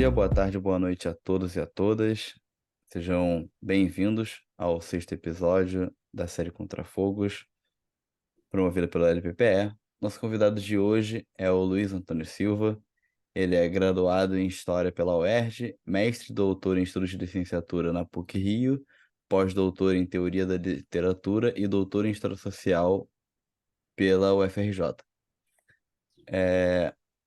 dia, boa tarde, boa noite a todos e a todas. Sejam bem-vindos ao sexto episódio da série Contrafogos, promovida pela LPPE. Nosso convidado de hoje é o Luiz Antônio Silva. Ele é graduado em História pela UERJ, mestre e doutor em Estudos de Licenciatura na PUC-Rio, pós-doutor em Teoria da Literatura e doutor em História Social pela UFRJ.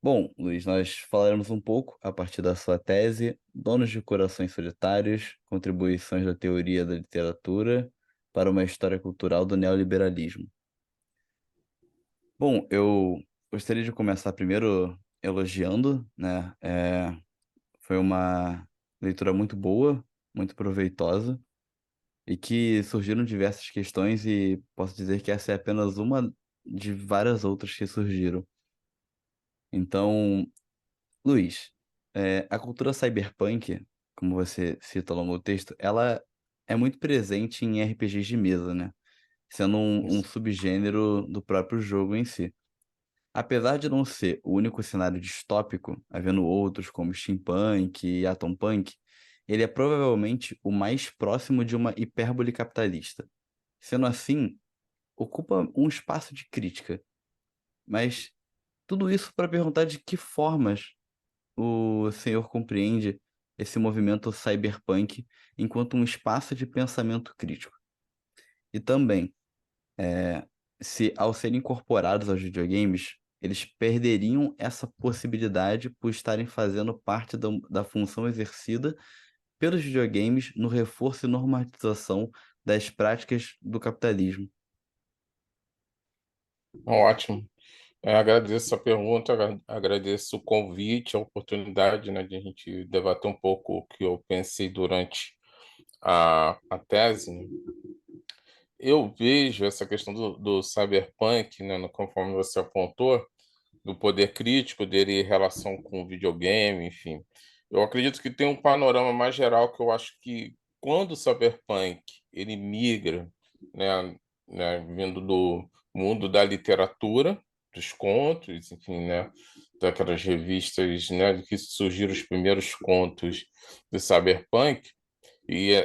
Bom, Luiz, nós falaremos um pouco a partir da sua tese, Donos de Corações Solitários, Contribuições da Teoria da Literatura para uma História Cultural do Neoliberalismo. Bom, eu gostaria de começar primeiro elogiando, né? Foi uma leitura muito boa, muito proveitosa, e que surgiram diversas questões, e posso dizer que essa é apenas uma de várias outras que surgiram. Então, Luiz, a cultura cyberpunk, como você cita ao longo do texto, ela é muito presente em RPGs de mesa, né? Sendo um Isso. subgênero do próprio jogo em si. Apesar de não ser o único cenário distópico, havendo outros como steampunk e atompunk, ele é provavelmente o mais próximo de uma hipérbole capitalista. Sendo assim, ocupa um espaço de crítica. Mas tudo isso para perguntar de que formas o senhor compreende esse movimento cyberpunk enquanto um espaço de pensamento crítico? E também, se ao serem incorporados aos videogames, eles perderiam essa possibilidade por estarem fazendo parte da função exercida pelos videogames no reforço e normatização das práticas do capitalismo. Ótimo. Agradeço a pergunta, agradeço o convite, a oportunidade, né, de a gente debater um pouco o que eu pensei durante a tese, né. Eu vejo essa questão do cyberpunk, né, conforme você apontou, do poder crítico dele em relação com o videogame, enfim. Eu acredito que tem um panorama mais geral que eu acho que quando o cyberpunk ele migra, né, vindo do mundo da literatura, dos contos, enfim, né, daquelas revistas, né, que surgiram os primeiros contos do cyberpunk e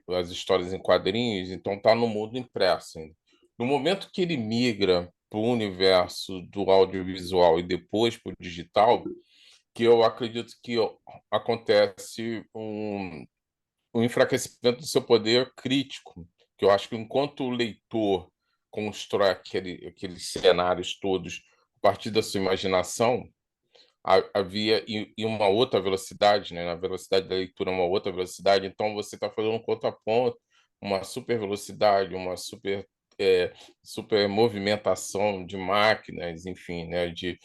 as histórias em quadrinhos, então tá no mundo impresso ainda. No momento que ele migra para o universo do audiovisual e depois para o digital, que eu acredito que acontece um enfraquecimento do seu poder crítico, que eu acho que enquanto o leitor constrói aqueles cenários todos a partir da sua imaginação, havia e uma outra velocidade, né, na velocidade da leitura uma outra velocidade, então você está fazendo um contraponto, uma super velocidade, uma super movimentação de máquinas, enfim, né, de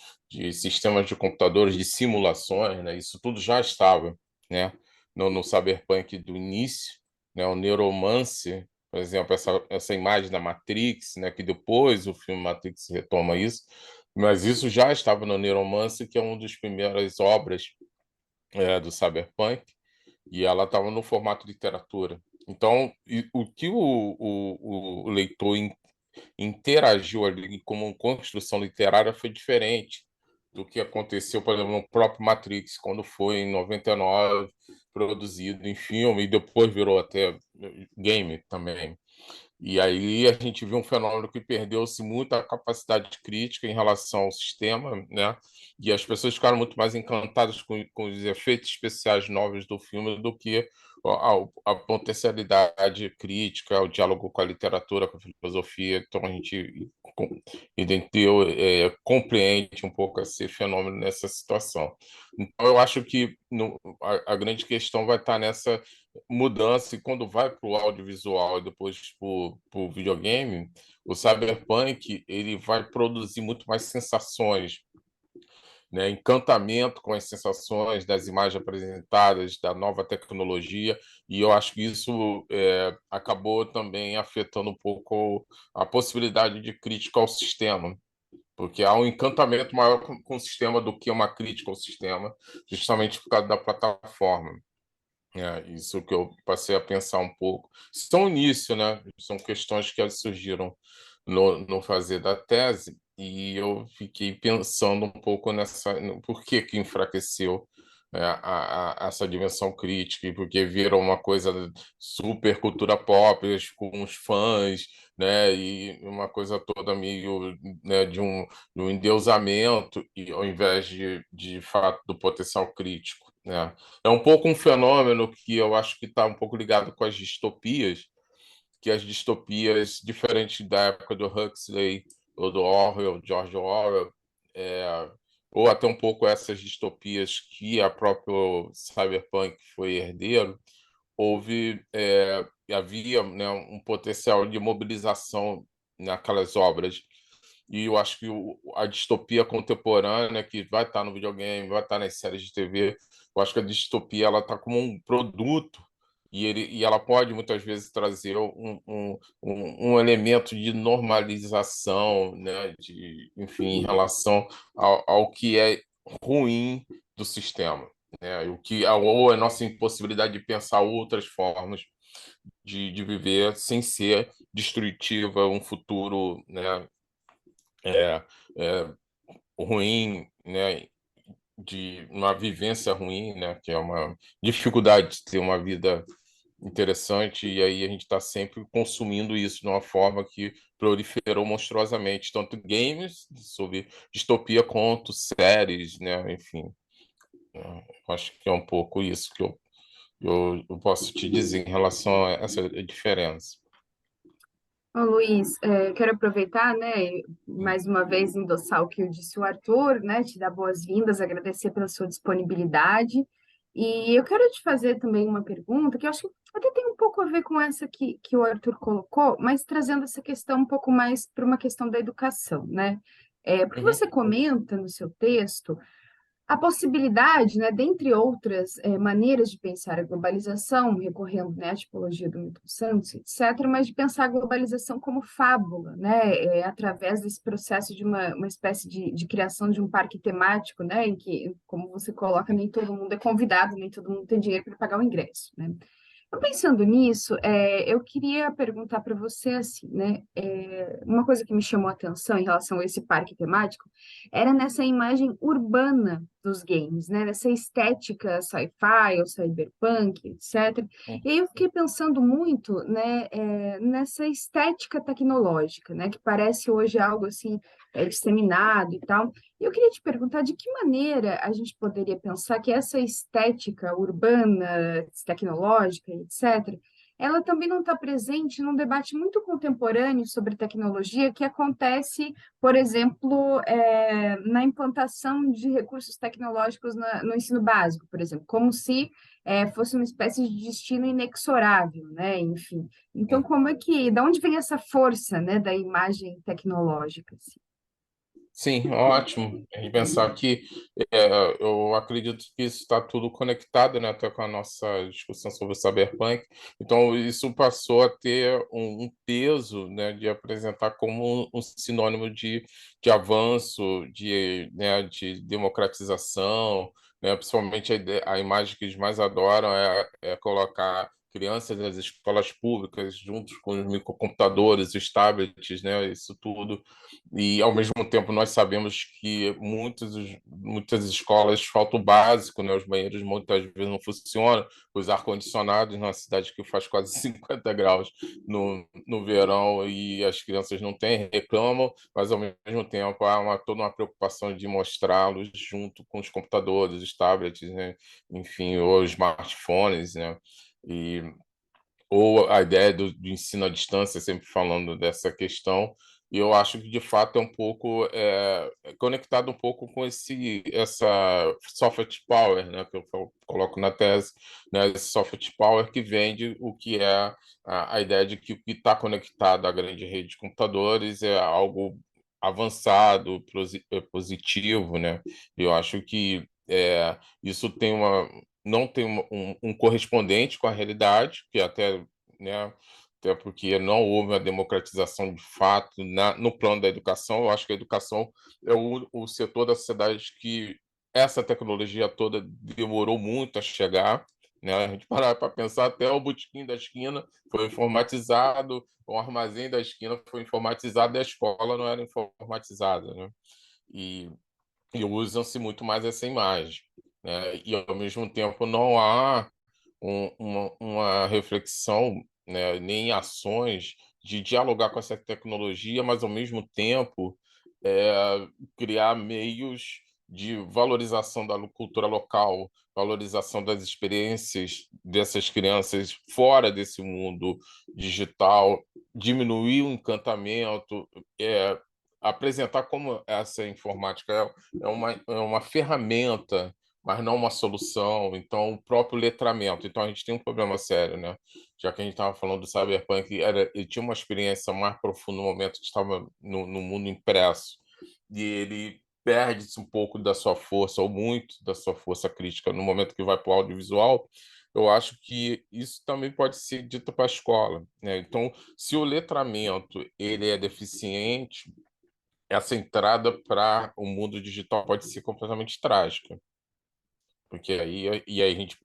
sistemas de computadores, de simulações, né, isso tudo já estava, né, no cyberpunk do início, né, o Neuromancer, por exemplo, essa imagem da Matrix, né, que depois o filme Matrix retoma isso, mas isso já estava no Neuromancer, que é uma das primeiras obras, do cyberpunk, e ela estava no formato literatura. Então, o que o leitor interagiu ali como construção literária foi diferente do que aconteceu, por exemplo, no próprio Matrix, quando foi em 99 produzido em filme e depois virou até game também. E aí a gente viu um fenômeno que perdeu-se muito a capacidade crítica em relação ao sistema, né? E as pessoas ficaram muito mais encantadas com os efeitos especiais novos do filme do que a potencialidade crítica, o diálogo com a literatura, com a filosofia. Então a gente entendeu, compreende um pouco esse fenômeno nessa situação. Então eu acho que a grande questão vai estar nessa mudança, e quando vai para o audiovisual e depois para o videogame, o cyberpunk ele vai produzir muito mais sensações, né? Encantamento com as sensações das imagens apresentadas, da nova tecnologia, e eu acho que isso acabou também afetando um pouco a possibilidade de crítica ao sistema, porque há um encantamento maior com o sistema do que uma crítica ao sistema, justamente por causa da plataforma. Isso que eu passei a pensar um pouco. São início, né? São questões que surgiram no fazer da tese, e eu fiquei pensando um pouco no por que enfraqueceu essa dimensão crítica, e porque viram uma coisa super cultura pop com os fãs, né, e uma coisa toda meio, né, de um endeusamento, e ao invés de fato do potencial crítico, né. É um pouco um fenômeno que eu acho que está um pouco ligado com as distopias, que as distopias, diferentes da época do Huxley ou do Orwell, George Orwell, é, ou até um pouco essas distopias que a própria Cyberpunk foi herdeiro, havia, né, um potencial de mobilização naquelas obras. E eu acho que a distopia contemporânea, que vai estar no videogame, vai estar nas séries de TV, eu acho que a distopia ela está como um produto, e ela pode muitas vezes trazer um elemento de normalização, né, enfim, em relação ao que é ruim do sistema, né, ou a nossa impossibilidade de pensar outras formas de viver sem ser destrutiva, um futuro, né, é, é, ruim, né, de uma vivência ruim, né, que é uma dificuldade de ter uma vida interessante, e aí a gente está sempre consumindo isso de uma forma que proliferou monstruosamente, tanto games sobre distopia quanto séries, né, enfim. Acho que é um pouco isso que eu posso te dizer em relação a essa diferença. Ô, Luiz, quero aproveitar, né, e mais uma vez endossar o que eu disse o Arthur, né, te dar boas-vindas, agradecer pela sua disponibilidade. E eu quero te fazer também uma pergunta que eu acho que até tem um pouco a ver com essa que o Arthur colocou, mas trazendo essa questão um pouco mais para uma questão da educação, né? Porque Uhum. você comenta no seu texto a possibilidade, né, dentre outras maneiras de pensar a globalização, recorrendo, né, à tipologia do Milton Santos, etc., mas de pensar a globalização como fábula, né, através desse processo de uma espécie de criação de um parque temático, né, em que, como você coloca, nem todo mundo é convidado, nem todo mundo tem dinheiro para pagar o ingresso, né. Então, pensando nisso, eu queria perguntar para você assim, né? Uma coisa que me chamou a atenção em relação a esse parque temático era nessa imagem urbana dos games, né? Nessa estética sci-fi ou cyberpunk, etc. E aí eu fiquei pensando muito, né, nessa estética tecnológica, né? Que parece hoje algo assim disseminado e tal. E eu queria te perguntar de que maneira a gente poderia pensar que essa estética urbana, tecnológica, etc., ela também não está presente num debate muito contemporâneo sobre tecnologia que acontece, por exemplo, na implantação de recursos tecnológicos no ensino básico, por exemplo, como se fosse uma espécie de destino inexorável, né? Enfim. Então, da onde vem essa força, né, da imagem tecnológica, assim? Sim, ótimo. A gente pensar que eu acredito que isso está tudo conectado, né, até com a nossa discussão sobre o cyberpunk. Então, isso passou a ter um peso, né, de apresentar como um sinônimo de avanço, né, de democratização, né, principalmente a imagem que eles mais adoram é colocar crianças das escolas públicas juntos com os microcomputadores, os tablets, né, isso tudo. E, ao mesmo tempo, nós sabemos que muitas escolas falta o básico, né? Os banheiros muitas vezes não funcionam, os ar-condicionados numa cidade que faz quase 50 graus no verão e as crianças não têm, reclamam, mas, ao mesmo tempo, há toda uma preocupação de mostrá-los junto com os computadores, os tablets, né? Enfim, ou os smartphones, né? E ou a ideia do ensino à distância, sempre falando dessa questão, e eu acho que de fato é um pouco conectado um pouco com essa soft power, né, que eu coloco na tese, né, esse soft power que vende o que é a ideia de que o que está conectado à grande rede de computadores é algo avançado, positivo, né? Eu acho que isso não tem um correspondente com a realidade, que até, né, até porque não houve uma democratização de fato no plano da educação. Eu acho que a educação é o setor da sociedade que essa tecnologia toda demorou muito a chegar, né? A gente parar para pensar, até o botequim da esquina foi informatizado, o armazém da esquina foi informatizado e a escola não era informatizada, né? E, e usam-se muito mais essa imagem. né? E, ao mesmo tempo, não há uma reflexão, né, nem ações de dialogar com essa tecnologia, mas, ao mesmo tempo, criar meios de valorização da cultura local, valorização das experiências dessas crianças fora desse mundo digital, diminuir o encantamento, apresentar como essa informática é uma ferramenta, mas não uma solução. Então, o próprio letramento. Então, a gente tem um problema sério, né? Já que a gente estava falando do Cyberpunk, ele tinha uma experiência mais profunda no momento que estava no mundo impresso, e ele perde-se um pouco da sua força, ou muito da sua força crítica, no momento que vai para o audiovisual. Eu acho que isso também pode ser dito para a escola, né? Então, se o letramento ele é deficiente, essa entrada para o mundo digital pode ser completamente trágica, porque aí a gente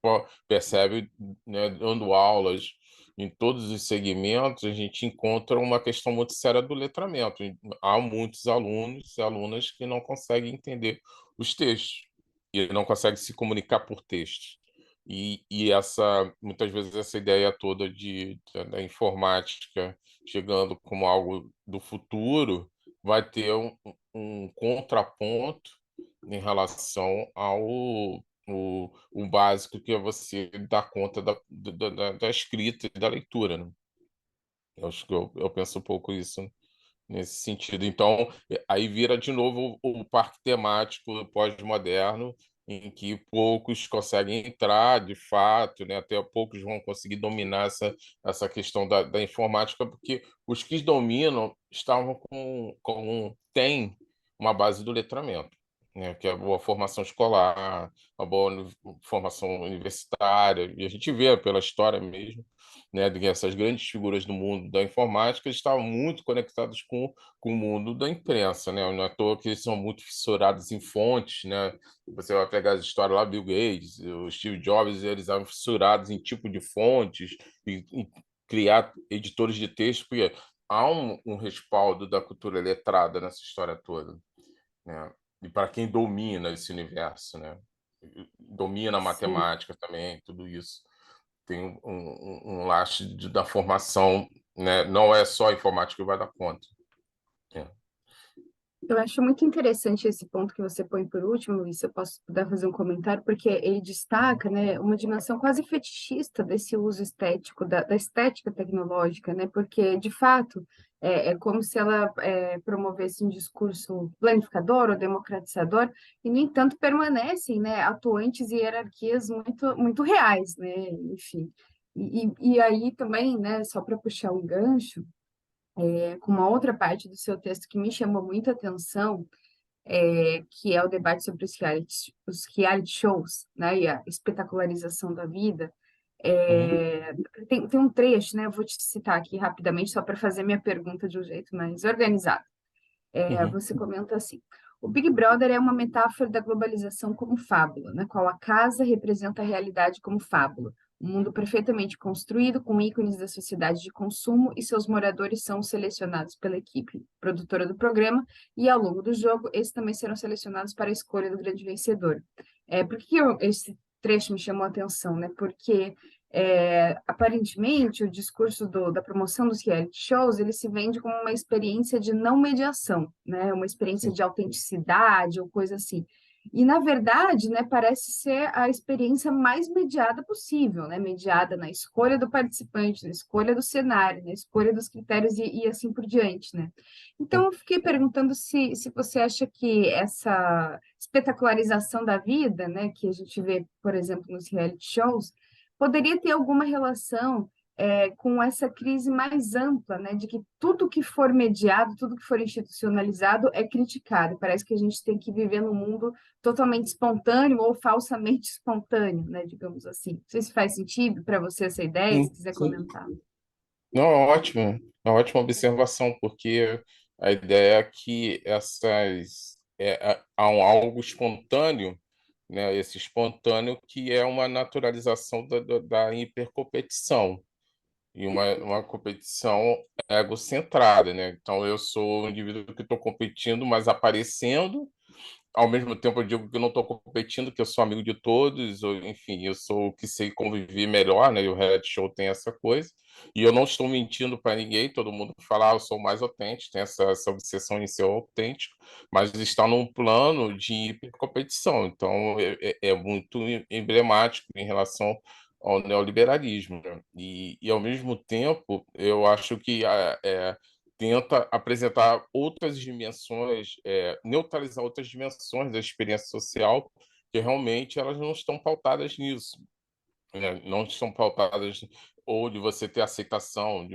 percebe, né, dando aulas em todos os segmentos, a gente encontra uma questão muito séria do letramento. Há muitos alunos e alunas que não conseguem entender os textos e não conseguem se comunicar por texto. E muitas vezes essa ideia toda da informática chegando como algo do futuro vai ter um contraponto em relação o básico, que é você dar conta da escrita e da leitura, né? Eu acho que eu penso um pouco isso nesse sentido. Então, aí vira de novo o parque temático pós-moderno, em que poucos conseguem entrar, de fato, né? Até poucos vão conseguir dominar essa questão da informática, porque os que dominam estavam têm uma base do letramento, né? Que é a boa formação escolar, a boa formação universitária, e a gente vê pela história mesmo, né, de que essas grandes figuras do mundo da informática estavam muito conectados com o mundo da imprensa, né? Não é à toa que eles são muito fissurados em fontes, né? Você vai pegar as histórias lá, Bill Gates, o Steve Jobs, eles eram fissurados em tipo de fontes e criar editores de texto, porque há um respaldo da cultura letrada nessa história toda, né? E para quem domina esse universo, né? Domina a Sim. matemática também, tudo isso tem um lastro da formação, né? Não é só a informática que vai dar conta. É. Eu acho muito interessante esse ponto que você põe por último, e se eu posso puder fazer um comentário, porque ele destaca, né, uma dimensão quase fetichista desse uso estético, da estética tecnológica, né, porque, de fato, é como se ela promovesse um discurso planificador ou democratizador, e, no entanto, permanecem, né, atuantes e hierarquias muito, muito reais, né, enfim. E aí também, né, só para puxar um gancho, com uma outra parte do seu texto que me chamou muita atenção, que é o debate sobre os reality shows, né, e a espetacularização da vida. Uhum, Tem um trecho, né, eu vou te citar aqui rapidamente, só para fazer minha pergunta de um jeito mais organizado. uhum, Você comenta assim: o Big Brother é uma metáfora da globalização como fábula, na qual a casa representa a realidade como fábula. Um mundo perfeitamente construído, com ícones da sociedade de consumo, e seus moradores são selecionados pela equipe produtora do programa, e ao longo do jogo, esses também serão selecionados para a escolha do grande vencedor. Por que esse trecho me chamou a atenção, né? Porque aparentemente, o discurso da promoção dos reality shows, ele se vende como uma experiência de não mediação, né? Uma experiência sim. de autenticidade ou coisa assim. E, na verdade, né, parece ser a experiência mais mediada possível, né? Mediada na escolha do participante, na escolha do cenário, na escolha dos critérios e assim por diante, né? Então, eu fiquei perguntando se você acha que essa espetacularização da vida, né, que a gente vê, por exemplo, nos reality shows, poderia ter alguma relação com essa crise mais ampla, né, de que tudo que for mediado, tudo que for institucionalizado é criticado. Parece que a gente tem que viver num mundo totalmente espontâneo ou falsamente espontâneo, né, digamos assim. Não sei se faz sentido para você essa ideia, se Sim, quiser sim. comentar. Não, é ótimo, é uma ótima observação, porque a ideia é que há algo espontâneo, né? Esse espontâneo que é uma naturalização da hipercompetição, e uma competição egocentrada, né? Então, eu sou um indivíduo que estou competindo, mas aparecendo ao mesmo tempo eu digo que eu não estou competindo, que eu sou amigo de todos, ou, enfim, eu sou o que sei conviver melhor, né? E o reality show tem essa coisa. E eu não estou mentindo para ninguém, todo mundo fala, eu sou mais autêntico, tem essa obsessão em ser autêntico, mas está num plano de hipercompetição. Então, é muito emblemático em relação ao neoliberalismo, né? E, ao mesmo tempo, eu acho que tenta apresentar outras dimensões, neutralizar outras dimensões da experiência social que realmente elas não estão pautadas nisso, né? Não estão pautadas ou de você ter aceitação.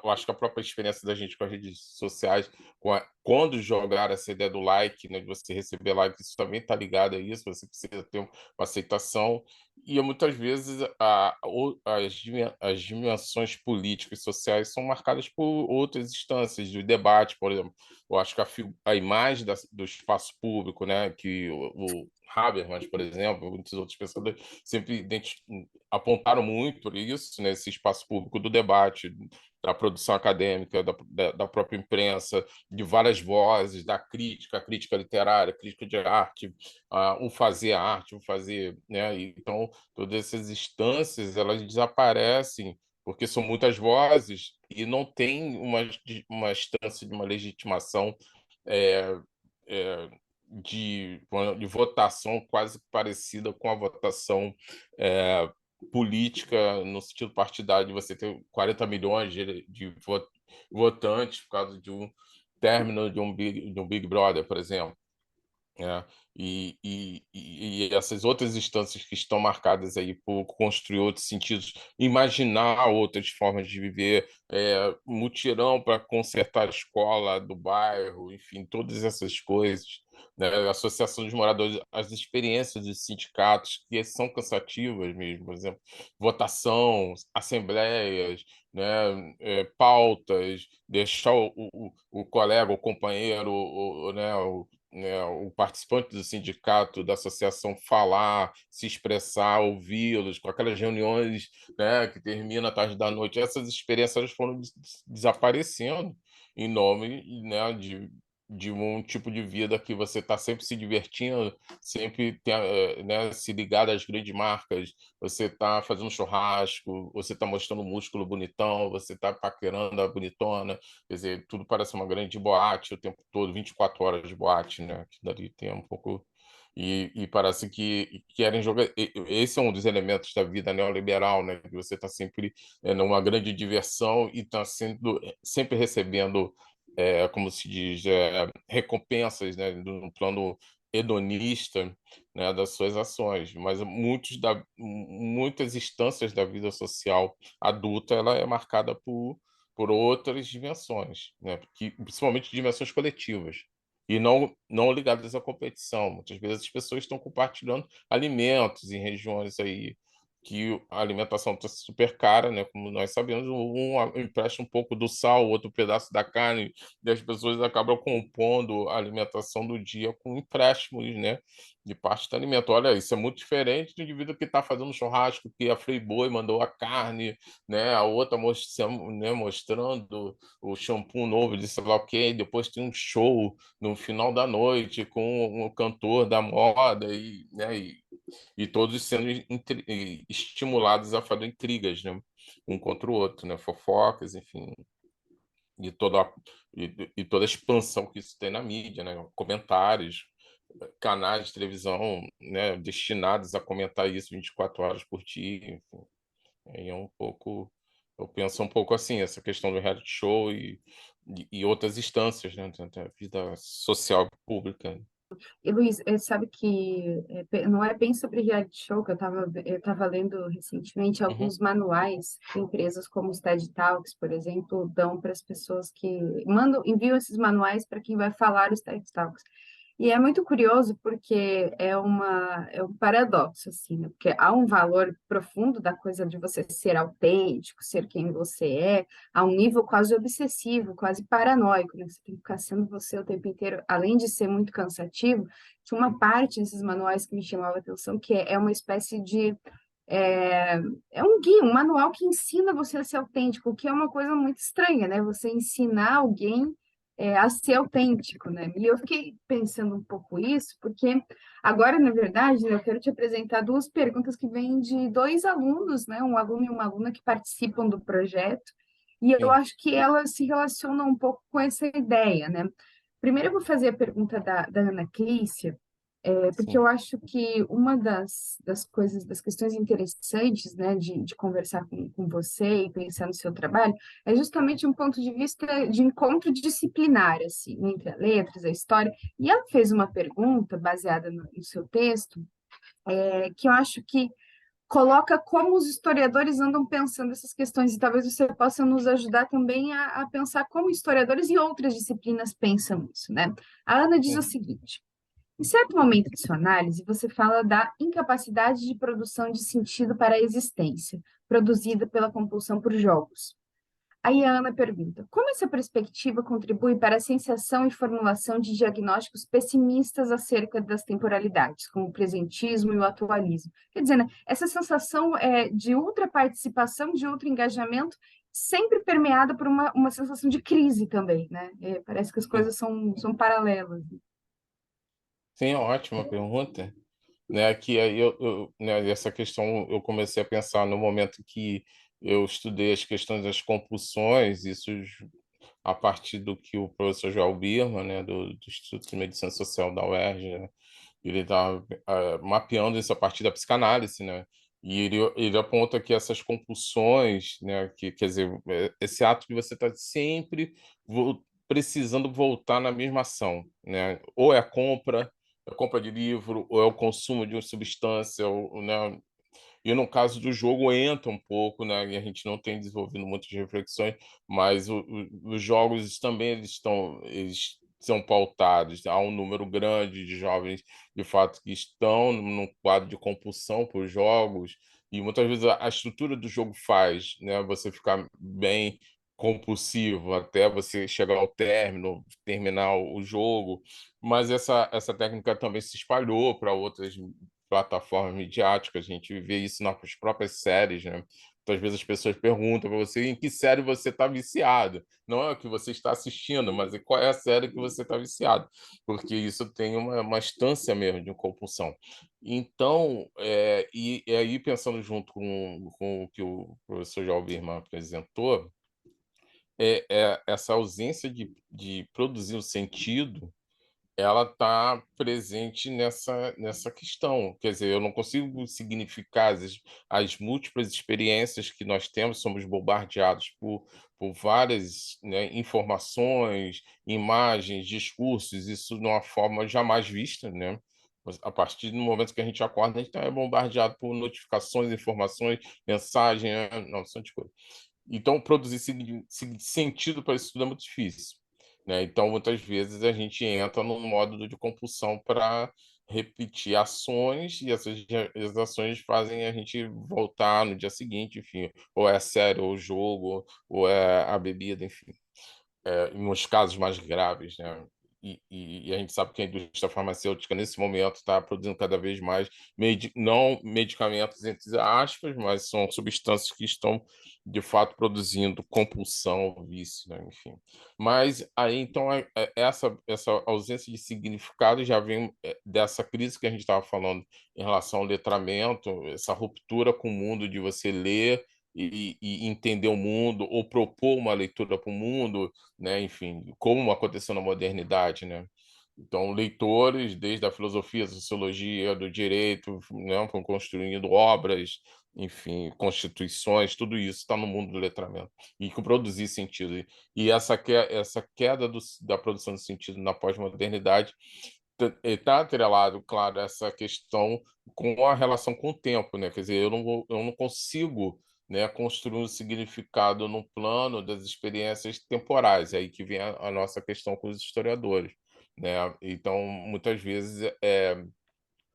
Eu acho que a própria experiência da gente com as redes sociais, quando jogar essa ideia do like, né, de você receber like, isso também está ligado a isso, você precisa ter uma aceitação. E muitas vezes as dimensões políticas e sociais são marcadas por outras instâncias do debate, por exemplo. Eu acho que a imagem do espaço público, né, que o Habermas, por exemplo, muitos outros pensadores sempre apontaram muito por isso, nesse espaço público do debate, da produção acadêmica, da própria imprensa, de várias vozes, da crítica, a crítica literária, a crítica de arte, o fazer arte, o fazer, né? Então, todas essas instâncias, elas desaparecem porque são muitas vozes e não tem uma instância de uma legitimação é, é, de votação quase parecida com a votação é, política no sentido partidário, de você ter 40 milhões de votantes por causa de um término de um Big Brother, por exemplo. É, e essas outras instâncias que estão marcadas aí por construir outros sentidos, imaginar outras formas de viver, mutirão para consertar a escola do bairro, enfim, todas essas coisas, né? A associação dos moradores, as experiências dos sindicatos, que são cansativas mesmo, por exemplo, votação, assembleias, né? Pautas, deixar o colega, o companheiro, né? O participante do sindicato, da associação falar, se expressar, ouvi-los, com aquelas reuniões, né, que termina à tarde da noite, essas experiências foram desaparecendo em nome, né, de um tipo de vida que você está sempre se divertindo, sempre né, se ligado às grandes marcas, você está fazendo churrasco, você está mostrando músculo bonitão, você está paquerando a bonitona, quer dizer, tudo parece uma grande boate o tempo todo, 24 horas de boate, né? Que dali tem um pouco. E parece que querem jogar. Esse é um dos elementos da vida neoliberal, né? Que você está sempre numa grande diversão e está sendo sempre recebendo, como se diz, recompensas, né? No plano hedonista, né? Das suas ações. Mas muitas instâncias da vida social adulta ela é marcada por outras dimensões, né? Principalmente dimensões coletivas, e não ligadas à competição. Muitas vezes as pessoas estão compartilhando alimentos em regiões aí que a alimentação está super cara, né? Como nós sabemos, um empresta um pouco do sal, outro pedaço da carne, e as pessoas acabam compondo a alimentação do dia com empréstimos, né? De parte do alimento. Olha, isso é muito diferente do indivíduo que está fazendo churrasco, que a Friboi mandou a carne, né? A outra mostrando o shampoo novo de sei lá o quê, e depois tem um show no final da noite com um cantor da moda né? E todos sendo estimulados a fazer intrigas, né? Um contra o outro, né? Fofocas, enfim, e toda a expansão que isso tem na mídia, né? Comentários, canais de televisão, né? Destinados a comentar isso 24 horas por dia, enfim. Aí é um pouco, eu penso um pouco assim, essa questão do reality show e outras instâncias, né, da vida social pública. E Luiz, sabe que não é bem sobre reality show que eu estava lendo recentemente Uhum. alguns manuais que empresas como os TED Talks, por exemplo, dão para as pessoas que enviam esses manuais para quem vai falar os TED Talks. E é muito curioso porque é um paradoxo, assim, né? Porque há um valor profundo da coisa de você ser autêntico, ser quem você é, a um nível quase obsessivo, quase paranoico, né? Você tem que ficar sendo você o tempo inteiro, além de ser muito cansativo. Tinha uma parte nesses manuais que me chamava a atenção, que é uma espécie de é, é um guia, um manual que ensina você a ser autêntico, o que é uma coisa muito estranha, né? Você ensinar alguém a ser autêntico, né? E eu fiquei pensando um pouco isso, porque agora, na verdade, né, eu quero te apresentar duas perguntas que vêm de dois alunos, né? Um aluno e uma aluna que participam do projeto, e eu Sim, acho que elas se relacionam um pouco com essa ideia, né? Primeiro eu vou fazer a pergunta da Ana Clícia, porque sim, eu acho que uma das coisas, das questões interessantes, né, de conversar com você e pensar no seu trabalho, é justamente um ponto de vista de encontro disciplinar, assim, entre a letras, a história. E ela fez uma pergunta baseada no seu texto, que eu acho que coloca como os historiadores andam pensando essas questões, e talvez você possa nos ajudar também a pensar como historiadores e outras disciplinas pensam isso, né? A Ana diz o sim. seguinte: em certo momento de sua análise, você fala da incapacidade de produção de sentido para a existência, produzida pela compulsão por jogos. Aí a Ana pergunta: como essa perspectiva contribui para a sensação e formulação de diagnósticos pessimistas acerca das temporalidades, como o presentismo e o atualismo? Quer dizer, né, essa sensação de ultraparticipação, de ultra engajamento, sempre permeada por uma sensação de crise também, né? Parece que as Sim, coisas são paralelas. sim, ótima pergunta. Né, que aí né, essa questão eu comecei a pensar no momento que eu estudei as questões das compulsões, a partir do que o professor João Birman, né, do Instituto de Medicina Social da UERJ, né, ele está mapeando isso a partir da psicanálise, né, e ele aponta que essas compulsões, né, que quer dizer, esse ato de você estar sempre precisando voltar na mesma ação, né, ou é a compra de livro, ou é o consumo de uma substância, ou, né, e no caso do jogo entra um pouco, né, e a gente não tem desenvolvido muitas reflexões, mas os jogos também eles são pautados. Há um número grande de jovens, de fato, que estão num quadro de compulsão por jogos, e muitas vezes a estrutura do jogo faz, né, você ficar bem compulsivo até você chegar ao término, terminar o jogo, mas essa técnica também se espalhou para outras plataformas midiáticas, a gente vê isso nas próprias séries, né? Muitas vezes as pessoas perguntam para você em que série você está viciado. Não é o que você está assistindo, mas qual é a série que você está viciado, porque isso tem uma instância mesmo de compulsão. Então, e aí pensando junto com o que o professor Jalbirman apresentou, essa ausência de produzir um sentido ela está presente nessa questão. Quer dizer, eu não consigo significar as múltiplas experiências que nós temos, somos bombardeados por várias, né, informações, imagens, discursos, isso de uma forma jamais vista, né? A partir do momento que a gente acorda, a gente é bombardeado por notificações, informações, mensagens, né? Uma opção de coisa. Então, produzir sentido para isso tudo é muito difícil, né? Então, muitas vezes a gente entra num modo de compulsão para repetir ações e as ações fazem a gente voltar no dia seguinte, enfim, ou é a série, ou o jogo, ou é a bebida, enfim, em uns casos mais graves, né? E a gente sabe que a indústria farmacêutica, nesse momento, está produzindo cada vez mais, não medicamentos, entre aspas, mas são substâncias que estão, de fato, produzindo compulsão, vício, né? Enfim. Mas aí, então, essa ausência de significado já vem dessa crise que a gente estava falando em relação ao letramento, essa ruptura com o mundo de você ler e entender o mundo, ou propor uma leitura para o mundo, né? Enfim, como aconteceu na modernidade, né? Então, leitores, desde a filosofia, a sociologia, do direito, né, foram construindo obras, enfim, constituições, tudo isso está no mundo do letramento e que produzir sentido. E essa queda da produção de sentido na pós-modernidade está atrelado, claro, essa questão com a relação com o tempo, né? Quer dizer, eu não consigo, né, construir um significado no plano das experiências temporais. É aí que vem a nossa questão com os historiadores, né? Então, muitas vezes,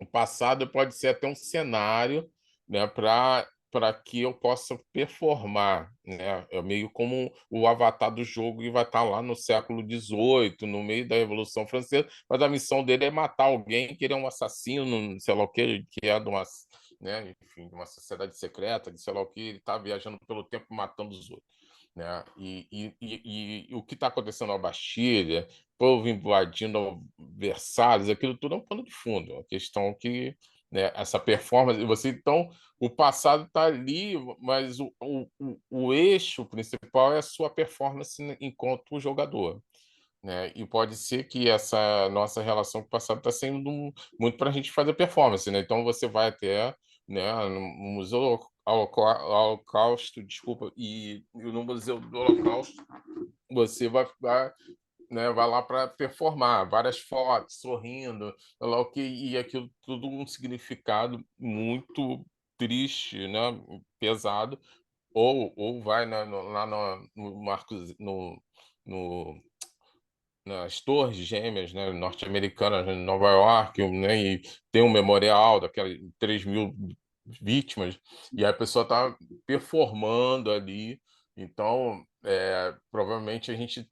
o passado pode ser até um cenário, né, para que eu possa performar, né? É meio como o avatar do jogo e vai estar lá no século XVIII, no meio da Revolução Francesa, mas a missão dele é matar alguém, que ele é um assassino, sei lá o que é de uma, né, enfim, de uma sociedade secreta, de sei lá o que, ele está viajando pelo tempo matando os outros. né? E o que está acontecendo na Bastilha, povo invadindo Versalhes, aquilo tudo é um pano de fundo. A questão que, né, essa performance, você então o passado está ali, mas o eixo principal é a sua performance enquanto jogador, né? E pode ser que essa nossa relação com o passado está sendo muito para a gente fazer performance, né? Então você vai até, né, no Museu Holocausto, desculpa, e no Museu do Holocausto você vai lá para performar várias fotos, sorrindo, sei lá o que, e aquilo tudo um significado muito triste, né, pesado, ou vai, né, lá no Marcos, no nas Torres Gêmeas, né, norte-americanas, em Nova York, né, e tem um memorial daquelas 3.000 vítimas, e a pessoa está performando ali. Então, provavelmente a gente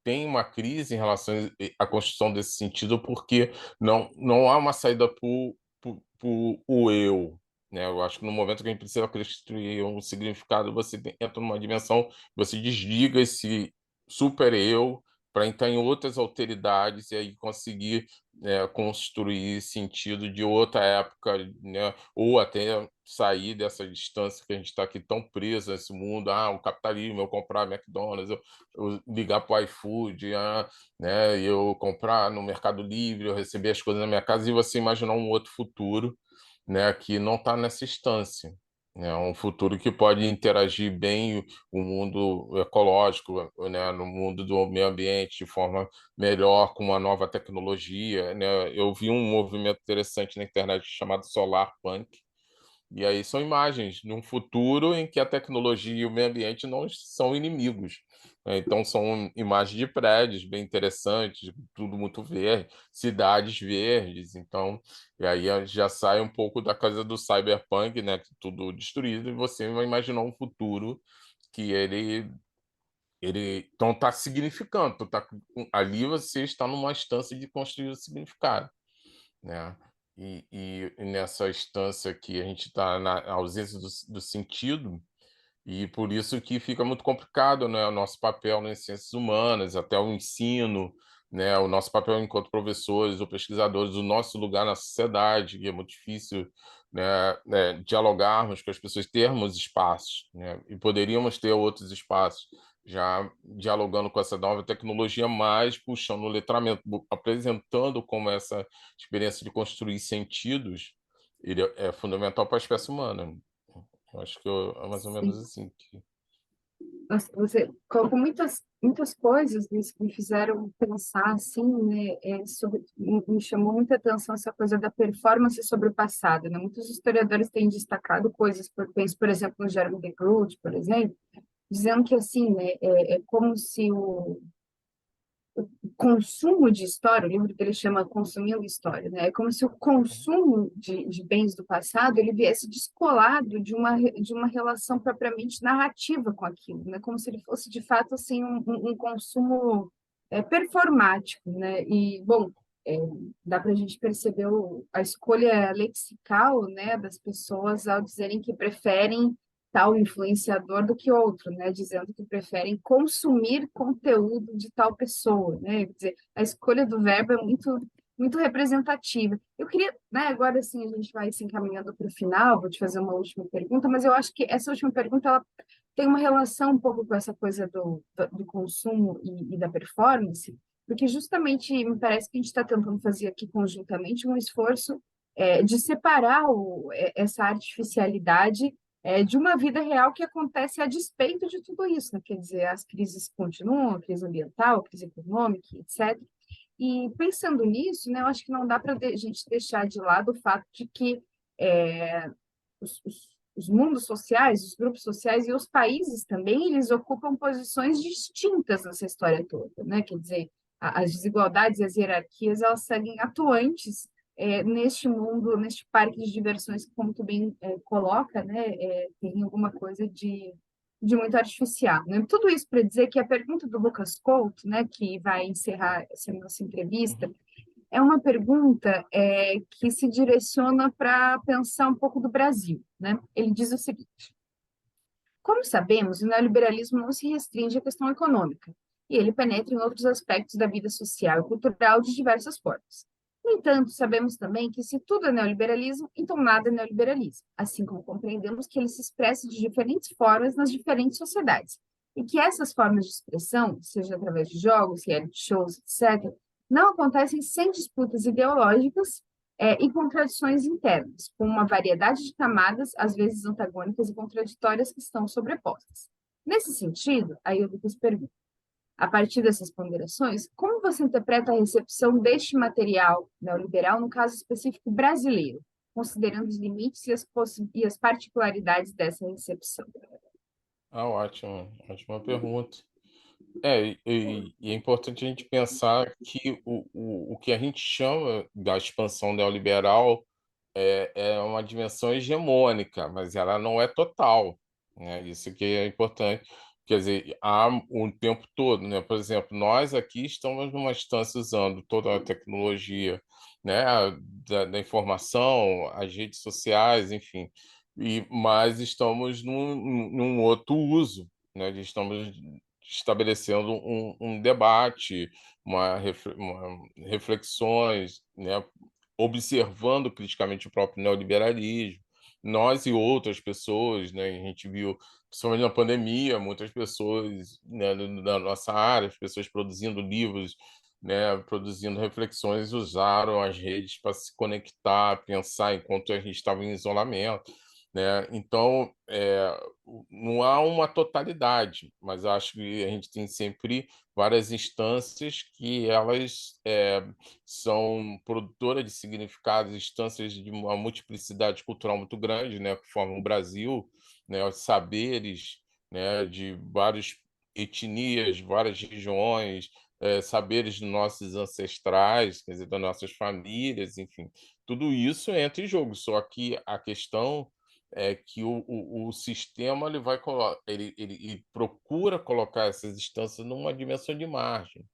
tem uma crise em relação à construção desse sentido, porque não há uma saída para o eu. Né? Eu acho que no momento que a gente precisa construir um significado, você entra numa dimensão, você desliga esse super eu para entrar em outras alteridades e aí conseguir construir sentido de outra época, né? Ou até sair dessa distância que a gente está aqui tão preso nesse mundo, o capitalismo, eu comprar McDonald's, eu ligar para o iFood, né? Eu comprar no Mercado Livre, eu receber as coisas na minha casa e você imaginar um outro futuro, né? Que não está nessa instância. É um futuro que pode interagir bem o mundo ecológico, né, no mundo do meio ambiente de forma melhor com uma nova tecnologia, né? Eu vi um movimento interessante na internet chamado Solar Punk, e aí são imagens num futuro em que a tecnologia e o meio ambiente não são inimigos, né? Então são imagens de prédios bem interessantes, tudo muito verde, cidades verdes. Então, e aí já sai um pouco da coisa do cyberpunk, né? Tudo destruído, e você vai imaginar um futuro que ele então está significando, ali você está numa instância de construir o significado, né? E nessa instância que a gente está na ausência do sentido, e por isso que fica muito complicado, né, o nosso papel nas ciências humanas, até o ensino, né, o nosso papel enquanto professores ou pesquisadores, o nosso lugar na sociedade, que é muito difícil, dialogarmos com as pessoas, termos espaços, né, e poderíamos ter outros espaços, já dialogando com essa nova tecnologia, mas puxando o letramento, apresentando como essa experiência de construir sentidos, ele é fundamental para a espécie humana. Eu acho que é mais ou menos Sim. assim. Nossa, você colocou muitas coisas nisso que me fizeram pensar assim, né? Me chamou muita atenção essa coisa da performance sobre o passado, né? Muitos historiadores têm destacado coisas, penso, por exemplo, no Jeremy de Groot, por exemplo, dizendo que assim, né? É como se o consumo de história, o livro que ele chama Consumindo História, né? É como se o consumo de bens do passado ele viesse descolado de uma relação propriamente narrativa com aquilo, né? Como se ele fosse de fato assim um consumo performático, né? E bom, é, dá para a gente perceber a escolha lexical, né, das pessoas ao dizerem que preferem tal influenciador do que outro, né? Dizendo que preferem consumir conteúdo de tal pessoa, né? Quer dizer, a escolha do verbo é muito representativa. Eu queria, né, agora sim a gente vai se encaminhando para o final, vou te fazer uma última pergunta, mas eu acho que essa última pergunta ela tem uma relação um pouco com essa coisa do consumo e da performance, porque justamente me parece que a gente está tentando fazer aqui conjuntamente um esforço de separar essa artificialidade de uma vida real que acontece a despeito de tudo isso, né? Quer dizer, as crises continuam, a crise ambiental, a crise econômica, etc. E pensando nisso, né, eu acho que não dá para a gente deixar de lado o fato de que os mundos sociais, os grupos sociais e os países também, eles ocupam posições distintas nessa história toda, né? Quer dizer, as desigualdades e as hierarquias, elas seguem atuantes neste mundo, neste parque de diversões que, como tu bem coloca, né, tem alguma coisa de muito artificial, né? Tudo isso para dizer que a pergunta do Lucas Couto, né, que vai encerrar essa nossa entrevista, é uma pergunta que se direciona para pensar um pouco do Brasil, né? Ele diz o seguinte: Como sabemos, o neoliberalismo não se restringe à questão econômica, e ele penetra em outros aspectos da vida social e cultural de diversas formas. No entanto, sabemos também que se tudo é neoliberalismo, então nada é neoliberalismo, assim como compreendemos que ele se expressa de diferentes formas nas diferentes sociedades, e que essas formas de expressão, seja através de jogos, reality shows, etc., não acontecem sem disputas ideológicas e contradições internas, com uma variedade de camadas, às vezes antagônicas e contraditórias, que estão sobrepostas. Nesse sentido, aí eu Lucas pergunta, a partir dessas ponderações, como você interpreta a recepção deste material neoliberal, no caso específico brasileiro, considerando os limites e as particularidades dessa recepção? Ótimo, ótima pergunta. E é importante a gente pensar que o que a gente chama da expansão neoliberal é uma dimensão hegemônica, mas ela não é total, né? Isso que é importante. Quer dizer, há um tempo todo, né? Por exemplo, nós aqui estamos numa instância usando toda a tecnologia, né? Da informação, as redes sociais, enfim, mas estamos num outro uso, né? Estamos estabelecendo um debate, reflexões, né? Observando criticamente o próprio neoliberalismo. Nós e outras pessoas, né, a gente viu, principalmente na pandemia, muitas pessoas, né, da nossa área, as pessoas produzindo livros, né, produzindo reflexões, usaram as redes para se conectar, pensar enquanto a gente estava em isolamento, né? Então, não há uma totalidade, mas acho que a gente tem sempre várias instâncias que elas são produtoras de significados, instâncias de uma multiplicidade cultural muito grande, né, que formam o Brasil, né, os saberes, né, de várias etnias, várias regiões, saberes de nossos ancestrais, quer dizer, das nossas famílias, enfim, tudo isso entra em jogo. Só que a questão é que o sistema ele procura colocar essas instâncias numa dimensão de margem,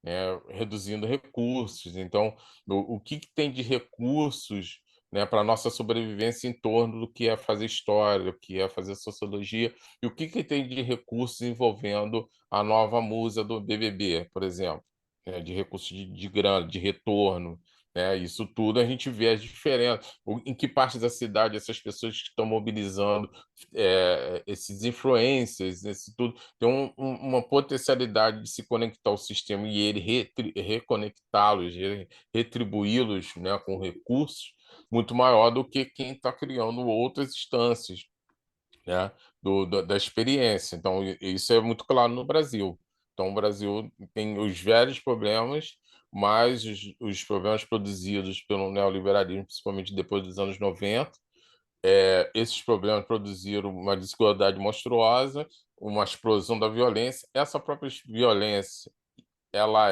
né, reduzindo recursos. Então, o que tem de recursos, né, para a nossa sobrevivência em torno do que é fazer história, do que é fazer sociologia, e o que tem de recursos envolvendo a nova musa do BBB, por exemplo, né, de recursos de grana, de retorno. Né, isso tudo a gente vê as diferenças. Em que parte da cidade essas pessoas que estão mobilizando esses influencers, esse tudo, tem uma potencialidade de se conectar ao sistema e ele reconectá-los, retribuí-los, né, com recursos muito maior do que quem está criando outras instâncias, né, da experiência. Então, isso é muito claro no Brasil. Então, o Brasil tem os velhos problemas, mas os problemas produzidos pelo neoliberalismo, principalmente depois dos anos 90, esses problemas produziram uma desigualdade monstruosa, uma explosão da violência. Essa própria violência, ela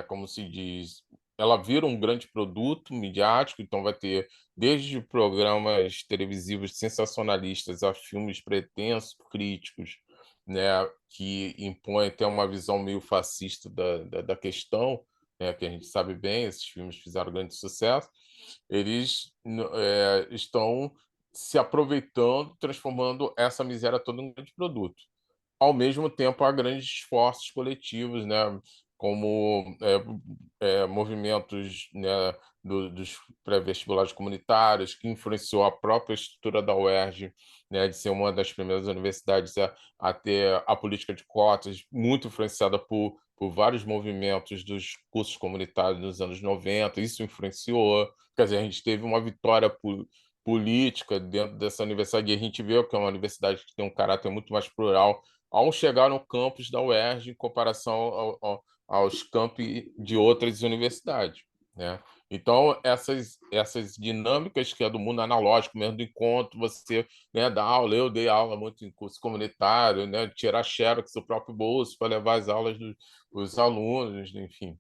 como se diz, ela vira um grande produto midiático, então vai ter desde programas televisivos sensacionalistas a filmes pretensos, críticos, né, que impõem até uma visão meio fascista da questão, né, que a gente sabe bem, esses filmes fizeram grande sucesso, eles estão se aproveitando, transformando essa miséria toda em um grande produto. Ao mesmo tempo, há grandes esforços coletivos, né, como movimentos, né, dos pré-vestibulares comunitários, que influenciou a própria estrutura da UERJ, né, de ser uma das primeiras universidades a ter a política de cotas, muito influenciada por vários movimentos dos cursos comunitários nos anos 90. Isso influenciou. Quer dizer, a gente teve uma vitória política dentro dessa universidade, e a gente vê que é uma universidade que tem um caráter muito mais plural ao chegar no campus da UERJ em comparação aos campi de outras universidades, né? Então, essas dinâmicas que é do mundo analógico, mesmo do encontro, você, né, dá aula, eu dei aula muito em curso comunitário, né, tirar xerox do próprio bolso para levar as aulas dos alunos, enfim.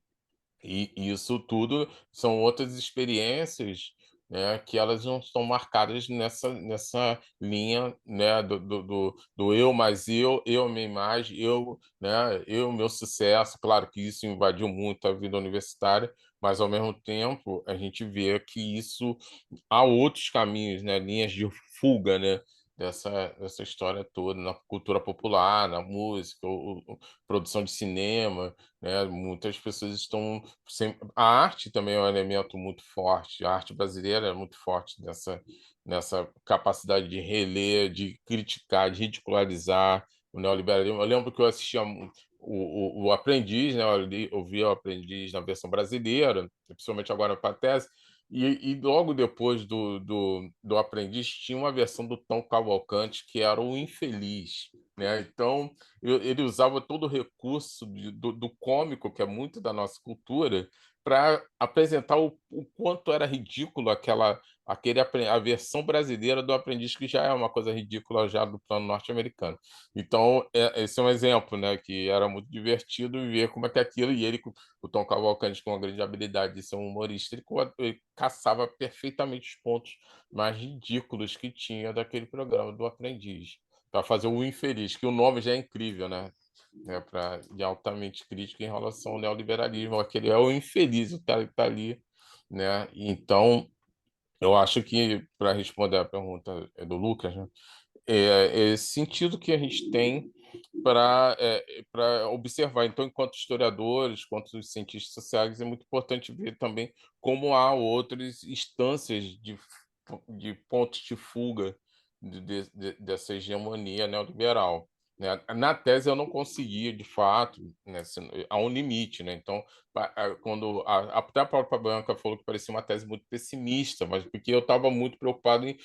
E isso tudo são outras experiências, né, que elas não estão marcadas nessa linha, né, do eu mais eu me mais, eu, né, eu, meu sucesso. Claro que isso invadiu muito a vida universitária, mas, ao mesmo tempo, a gente vê que isso há outros caminhos, né, linhas de fuga, né, dessa história toda, na cultura popular, na música, produção de cinema, né? Muitas pessoas estão... A arte também é um elemento muito forte, a arte brasileira é muito forte nessa capacidade de reler, de criticar, de ridicularizar o neoliberalismo. Eu lembro que eu assistia o Aprendiz, né? Eu vi o Aprendiz na versão brasileira, principalmente agora para a tese, e logo depois do Aprendiz tinha uma versão do Tom Cavalcante que era o Infeliz, né? Então ele usava todo o recurso do cômico, que é muito da nossa cultura, para apresentar o quanto era ridículo a versão brasileira do Aprendiz, que já é uma coisa ridícula já do plano norte-americano. Então, esse é um exemplo, né, que era muito divertido ver como é que aquilo, e ele, o Tom Cavalcante, com uma grande habilidade de ser um humorista, ele caçava perfeitamente os pontos mais ridículos que tinha daquele programa do Aprendiz, para fazer o Infeliz, que o nome já é incrível, né? De altamente crítico em relação ao neoliberalismo. Aquele é o infeliz, o cara que está ali, né? Então, eu acho que, para responder a pergunta do Lucas, né, é esse sentido que a gente tem para observar. Então, enquanto historiadores, enquanto cientistas sociais, é muito importante ver também como há outras instâncias de pontos de fuga dessa hegemonia neoliberal. Né? Na tese, eu não conseguia, de fato, né, há um limite. Né? Então, quando até a própria Bianca falou que parecia uma tese muito pessimista, mas porque eu estava muito preocupado em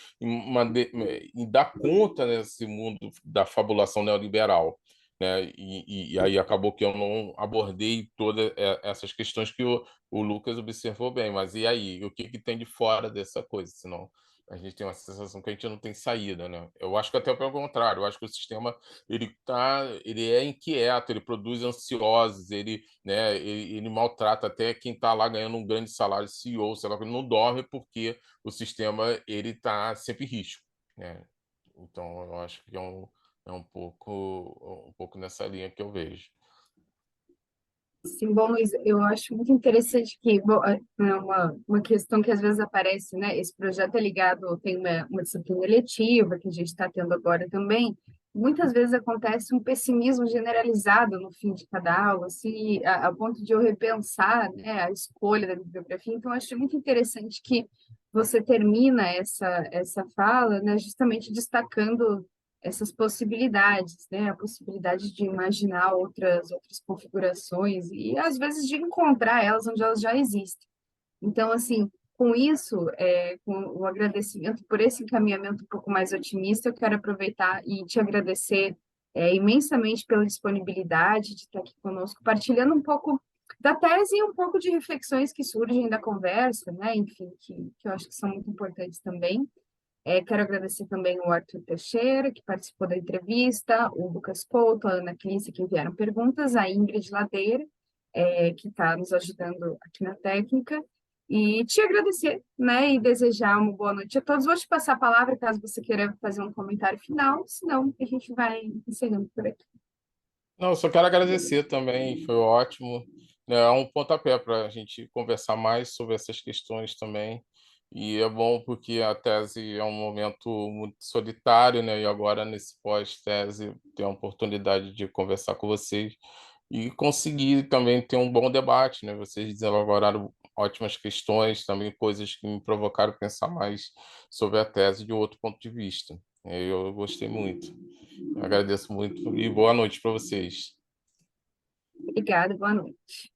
dar conta nesse mundo da fabulação neoliberal. Né? E aí acabou que eu não abordei todas essas questões que o Lucas observou bem. Mas e aí? O que tem de fora dessa coisa? Senão a gente tem uma sensação que a gente não tem saída, né? Eu acho que até pelo contrário, eu acho que o sistema ele é inquieto, ele produz ansiosos, ele maltrata até quem está lá ganhando um grande salário, CEO, sei lá, ele não dorme porque o sistema ele está sempre em risco, né? Então eu acho que é um pouco nessa linha que eu vejo. Sim, bom, Luiz, eu acho muito interessante que bom, é uma questão que às vezes aparece, né? Esse projeto é ligado, tem uma disciplina eletiva que a gente está tendo agora também. Muitas vezes acontece um pessimismo generalizado no fim de cada aula, assim, a ponto de eu repensar, né, a escolha da bibliografia. Então, eu acho muito interessante que você termina essa fala, né, justamente destacando essas possibilidades, né? A possibilidade de imaginar outras configurações e, às vezes, de encontrar elas onde elas já existem. Então, assim, com isso, com o agradecimento por esse encaminhamento um pouco mais otimista, eu quero aproveitar e te agradecer imensamente pela disponibilidade de estar aqui conosco, partilhando um pouco da tese e um pouco de reflexões que surgem da conversa, né? Enfim, que eu acho que são muito importantes também. Quero agradecer também o Arthur Teixeira, que participou da entrevista, o Lucas Couto, a Ana Clícia, que enviaram perguntas, a Ingrid Ladeira, que está nos ajudando aqui na técnica, e te agradecer, né, e desejar uma boa noite a todos. Vou te passar a palavra, caso você queira fazer um comentário final, senão a gente vai encerrando por aqui. Não, eu só quero agradecer também, foi ótimo. Né? É um pontapé para a gente conversar mais sobre essas questões também. E é bom porque a tese é um momento muito solitário, né? E agora, nesse pós-tese, ter a oportunidade de conversar com vocês e conseguir também ter um bom debate, né? Vocês desenvolveram ótimas questões, também coisas que me provocaram pensar mais sobre a tese de outro ponto de vista. Eu gostei muito. Eu agradeço muito e boa noite para vocês. Obrigada, boa noite.